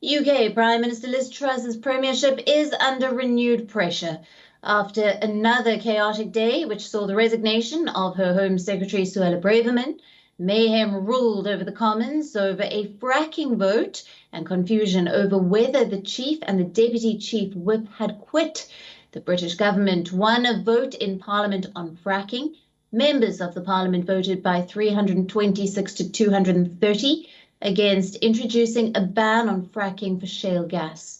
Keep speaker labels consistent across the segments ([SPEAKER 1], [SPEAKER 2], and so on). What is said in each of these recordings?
[SPEAKER 1] UK Prime Minister Liz Truss's Premiership is under renewed pressure after another chaotic day, which saw the resignation of her Home Secretary Suella Braverman. Mayhem ruled over the Commons over a fracking vote and confusion over whether the Chief and the Deputy Chief Whip had quit. The British government won a vote in Parliament on fracking. Members of the Parliament voted by 326 to 230 against introducing a ban on fracking for shale gas.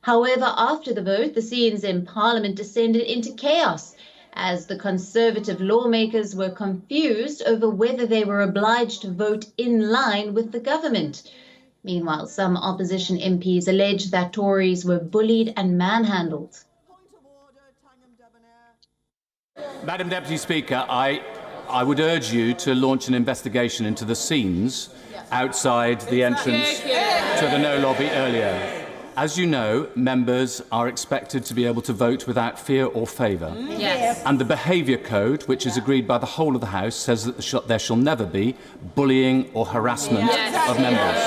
[SPEAKER 1] However, after the vote, the scenes in Parliament descended into chaos as the Conservative lawmakers were confused over whether they were obliged to vote in line with the government. Meanwhile, some opposition MPs alleged that Tories were bullied and manhandled.
[SPEAKER 2] Madam Deputy Speaker, I would urge you to launch an investigation into the scenes outside the entrance to the No Lobby earlier. As you know, members are expected to be able to vote without fear or favour.
[SPEAKER 3] Yes.
[SPEAKER 2] And the behaviour code, which is agreed by the whole of the House, says that there shall never be bullying or harassment of members.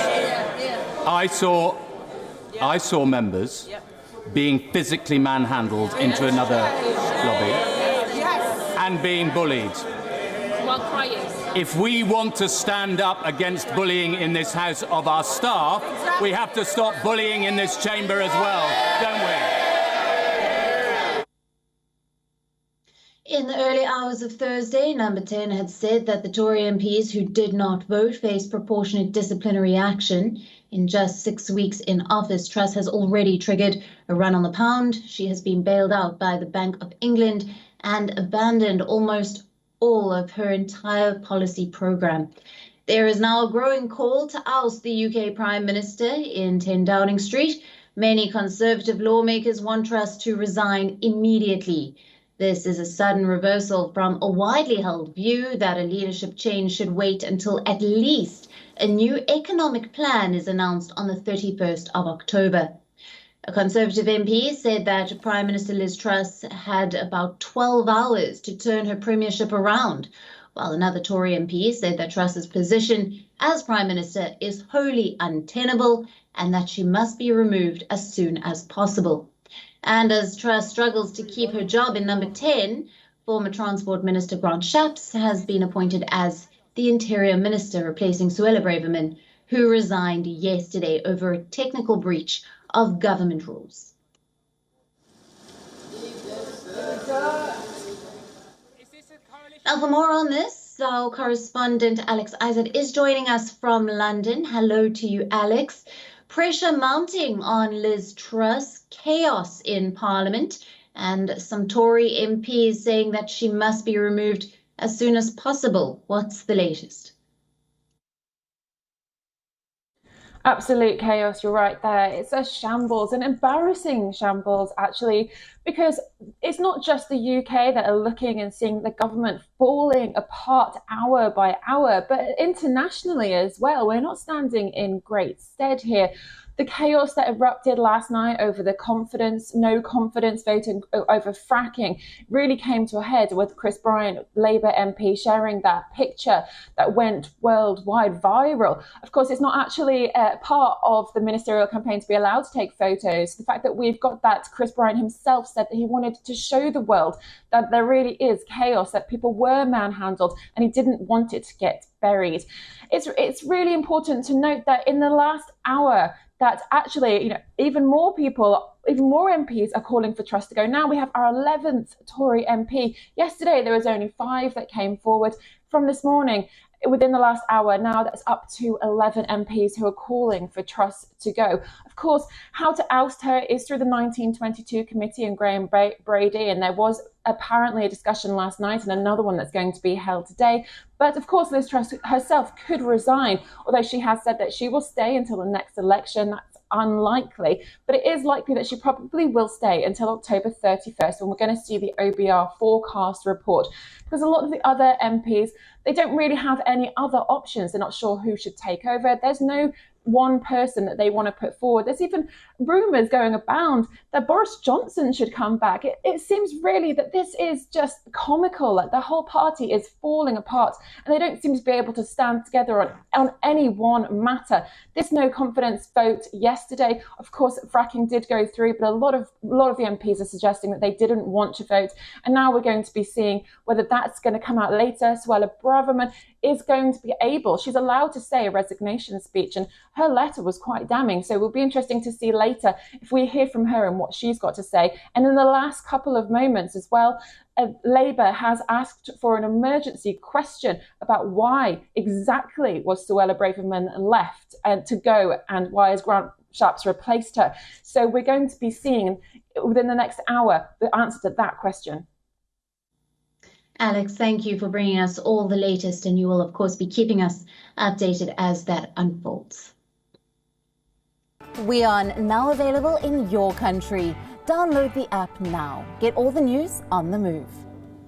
[SPEAKER 2] I saw members being physically manhandled into another lobby and being bullied.
[SPEAKER 3] While crying.
[SPEAKER 2] If we want to stand up against bullying in this House of our staff, we have to stop bullying in this chamber as well, don't
[SPEAKER 1] we? In the early hours of Thursday, Number 10 had said that the Tory MPs who did not vote faced proportionate disciplinary action. In just 6 weeks in office, Truss has already triggered a run on the pound. She has been bailed out by the Bank of England and abandoned almost all of her entire policy programme. There is now a growing call to oust the UK Prime Minister in 10 Downing Street. Many Conservative lawmakers want Truss to resign immediately. This is a sudden reversal from a widely held view that a leadership change should wait until at least a new economic plan is announced on the 31st of October. A Conservative MP said that Prime Minister Liz Truss had about 12 hours to turn her premiership around, while another Tory MP said that Truss's position as Prime Minister is wholly untenable and that she must be removed as soon as possible. And as Truss struggles to keep her job in Number 10, former Transport Minister Grant Shapps has been appointed as the Interior Minister, replacing Suella Braverman, who resigned yesterday over a technical breach of government rules. Now, for more on this, our correspondent Alex Izard is joining us from London. Hello to you, Alex. Pressure mounting on Liz Truss, chaos in Parliament, and some Tory MPs saying that she must be removed as soon as possible. What's the latest?
[SPEAKER 4] Absolute chaos, you're right there. It's a shambles, an embarrassing shambles, actually, because it's not just the UK that are looking and seeing the government falling apart hour by hour, but internationally as well. We're not standing in great stead here. The chaos that erupted last night over the no confidence voting over fracking really came to a head with Chris Bryant, Labour MP, sharing that picture that went worldwide viral. Of course, it's not actually part of the ministerial campaign to be allowed to take photos. The fact that we've got that, Chris Bryant himself said that he wanted to show the world that there really is chaos, that people were manhandled, and he didn't want it to get buried. It's really important to note that in the last hour, that actually, even more people, even more MPs are calling for Truss to go. Now we have our 11th Tory MP. Yesterday, there was only 5 that came forward. From this morning, within the last hour, now that's up to 11 MPs who are calling for Truss to go. Of course, how to oust her is through the 1922 committee and Graham Brady, and there was apparently a discussion last night and another one that's going to be held today. But of course, Liz Truss herself could resign, although she has said that she will stay until the next election. That's unlikely, but it is likely that she probably will stay until October 31st, when we're going to see the OBR forecast report, because a lot of the other MPs, they don't really have any other options. They're not sure who should take over. There's no one person that they want to put forward. There's even rumours going abound that Boris Johnson should come back. It seems really that this is just comical, like the whole party is falling apart and they don't seem to be able to stand together on any one matter. This no confidence vote yesterday, of course, fracking did go through, but a lot of the MPs are suggesting that they didn't want to vote. And now we're going to be seeing whether that's going to come out later. Suella Braverman is going to be able, she's allowed to say a resignation speech, and her letter was quite damning. So it will be interesting to see later if we hear from her and what she's got to say. And in the last couple of moments as well, Labour has asked for an emergency question about why exactly was Suella Braverman left to go and why has Grant Shapps replaced her. So we're going to be seeing within the next hour the answer to that question.
[SPEAKER 1] Alex, thank you for bringing us all the latest, and you will, of course, be keeping us updated as that unfolds.
[SPEAKER 5] WION, now available in your country. Download the app now. Get all the news on the move.